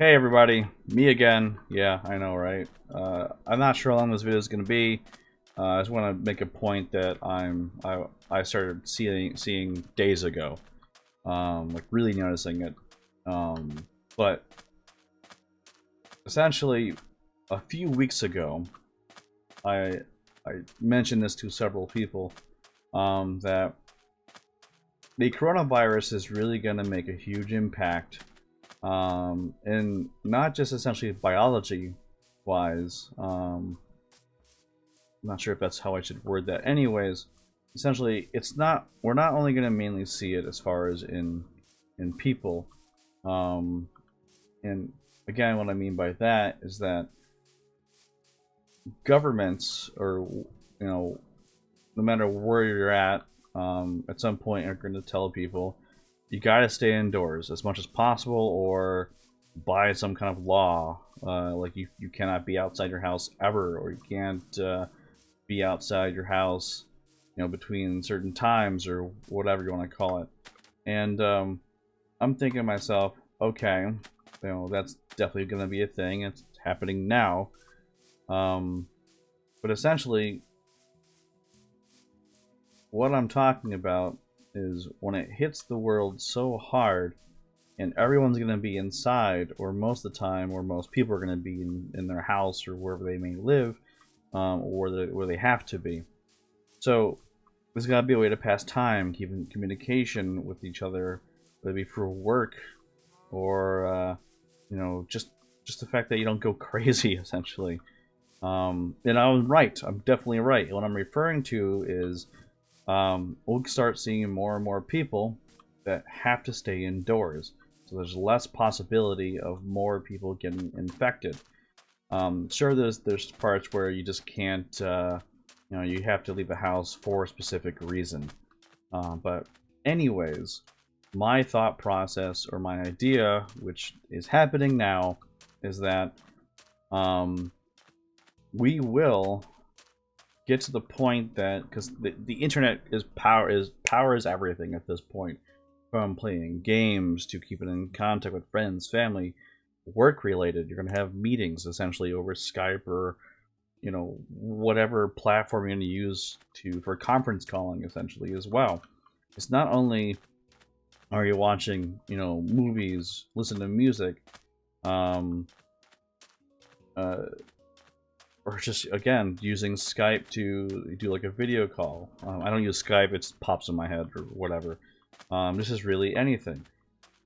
Hey everybody, me again. Yeah, I know, right? I'm not sure how long this video is going to be. I just want to make a point that I started seeing days ago, like really noticing it. But essentially, a few weeks ago, I I mentioned this to several people, that the coronavirus is really going to make a huge impact, and not just essentially biology wise. I'm not sure if that's how I should word that. Anyways, essentially, it's not. We're not only going to mainly see it as far as in people, um, and again, what I mean by that is that governments, or no matter where you're at some point, are going to tell people you got to stay indoors as much as possible, or by some kind of law, like you cannot be outside your house ever, or you can't be outside your house, between certain times or whatever you want to call it. And I'm thinking to myself, okay, that's definitely going to be a thing. It's happening now. Um, but essentially, what I'm talking about is when it hits the world so hard and everyone's going to be inside, or most of the time, or most people are going to be in their house or wherever they may live, or where they have to be. So there's got to be a way to pass time, keep in communication with each other, whether it be for work or just the fact that you don't go crazy, essentially. And I'm right. I'm definitely right. What I'm referring to is we'll start seeing more and more people that have to stay indoors. So there's less possibility of more people getting infected. Sure, there's parts where you just can't, you have to leave the house for a specific reason. But anyways, my thought process, or my idea, which is happening now, is that um, we will get to the point that, because the internet is powers everything at this point, from playing games to keeping in contact with friends, family, work related. You're going to have meetings essentially over Skype, or whatever platform you're going to use for conference calling, essentially, as well. It's not only are you watching movies, listen to music, um, uh, or just again using Skype to do like a video call. I don't use Skype; it pops in my head or whatever. This is really anything,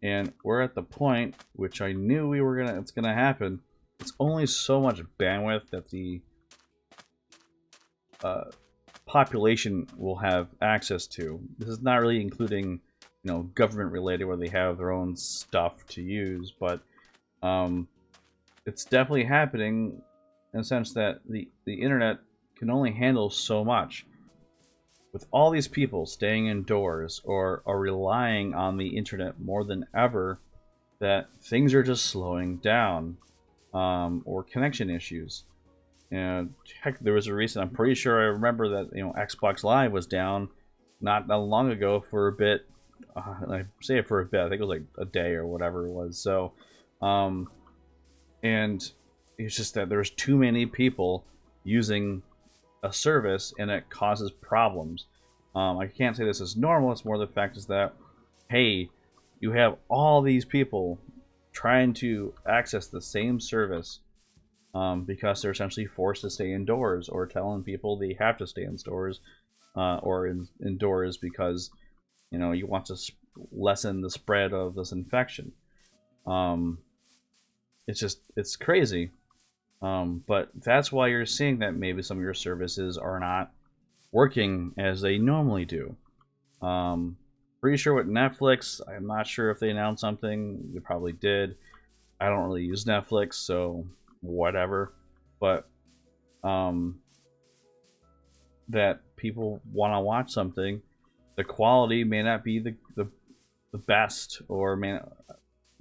and we're at the point which I knew it's gonna happen. It's only so much bandwidth that the uh, population will have access to. This is not really including government related, where they have their own stuff to use, but um, it's definitely happening in the sense that the internet can only handle so much. With all these people staying indoors, or are relying on the internet more than ever, that things are just slowing down, or connection issues. And heck, there was a recent, I'm pretty sure I remember that Xbox Live was down not that long ago for a bit. I say it for a bit, I think it was like a day or whatever it was. So and it's just that there's too many people using a service, and it causes problems. I can't say this is normal. It's more the fact is that, hey, you have all these people trying to access the same service, because they're essentially forced to stay indoors, or telling people they have to stay indoors, indoors because you want to lessen the spread of this infection. Um, it's crazy. But that's why you're seeing that maybe some of your services are not working as they normally do. Pretty sure with Netflix, I'm not sure if they announced something. They probably did. I don't really use Netflix, so whatever. But that people want to watch something, the quality may not be the best, or may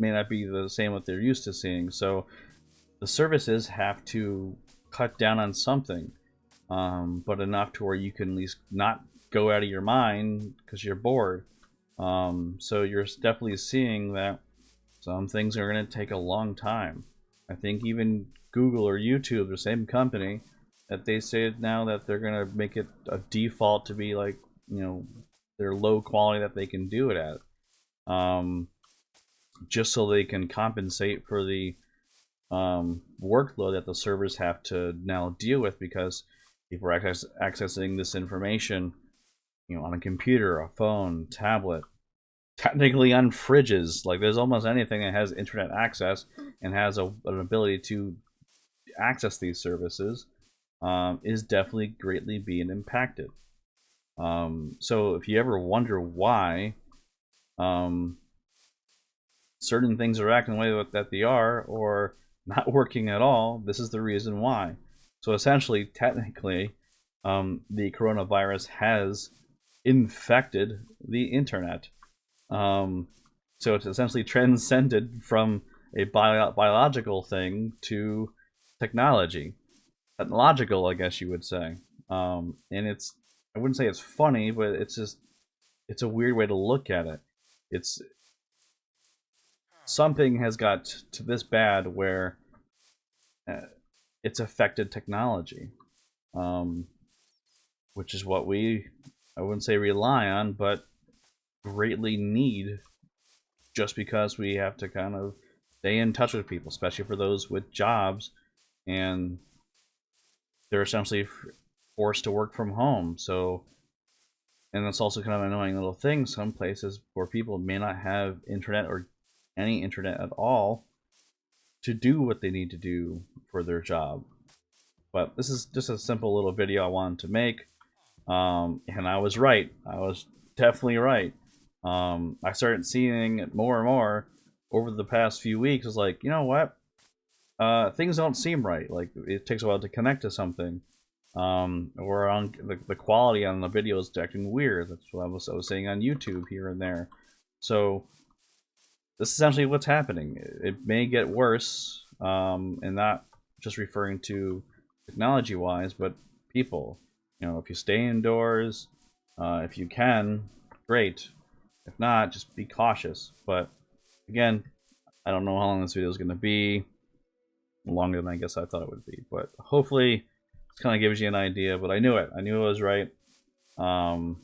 not be the same what they're used to seeing. So the services have to cut down on something, but enough to where you can at least not go out of your mind because you're bored. So you're definitely seeing that Some things are going to take a long time. I think even Google or YouTube, the same company, that they say now that they're going to make it a default to be like, their low quality that they can do it at. Just so they can compensate for the workload that the servers have to now deal with, because people are accessing this information, on a computer, a phone, tablet, technically on fridges. Like, there's almost anything that has internet access and has an ability to access these services is definitely greatly being impacted. So if you ever wonder why certain things are acting the way that they are, or not working at all, this is the reason why. So essentially, technically, the coronavirus has infected the internet. So it's essentially transcended from a biological thing to technology. Technological, I guess you would say. And I wouldn't say it's funny, but it's a weird way to look at it. It's something has got to this bad where it's affected technology, which is what I wouldn't say rely on, but greatly need, just because we have to kind of stay in touch with people, especially for those with jobs, and they're essentially forced to work from home. So, and that's also kind of an annoying little thing. Some places where people may not have internet or any internet at all to do what they need to do for their job. But this is just a simple little video I wanted to make. And I was right. I was definitely right. I started seeing it more and more over the past few weeks. It's like, you know what? Things don't seem right. Like, it takes a while to connect to something. Or on the quality on the video is acting weird. That's what I was saying on YouTube here and there. So this is essentially what's happening. It may get worse, and not just referring to technology-wise, but people. If you stay indoors, if you can, great. If not, just be cautious. But again, I don't know how long this video is going to be. Longer than I guess I thought it would be. But hopefully, it kind of gives you an idea. But I knew it. I knew I was right. That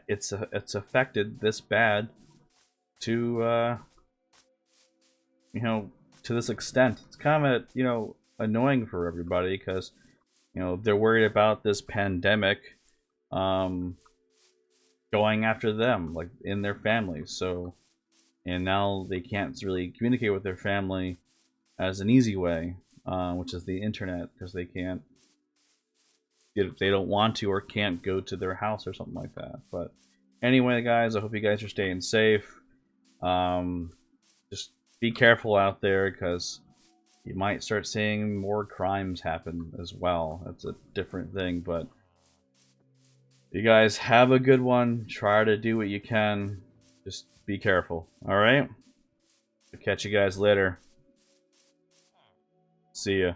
it's affected this bad to to this extent. It's kind of annoying for everybody, because they're worried about this pandemic going after them, like in their families. So, and now they can't really communicate with their family as an easy way, which is the internet, because they don't want to or can't go to their house or something like that. But anyway, guys, I hope you guys are staying safe. Just be careful out there, because you might start seeing more crimes happen as well. That's a different thing, but you guys have a good one. Try to do what you can. Just be careful, alright? I'll catch you guys later. See ya.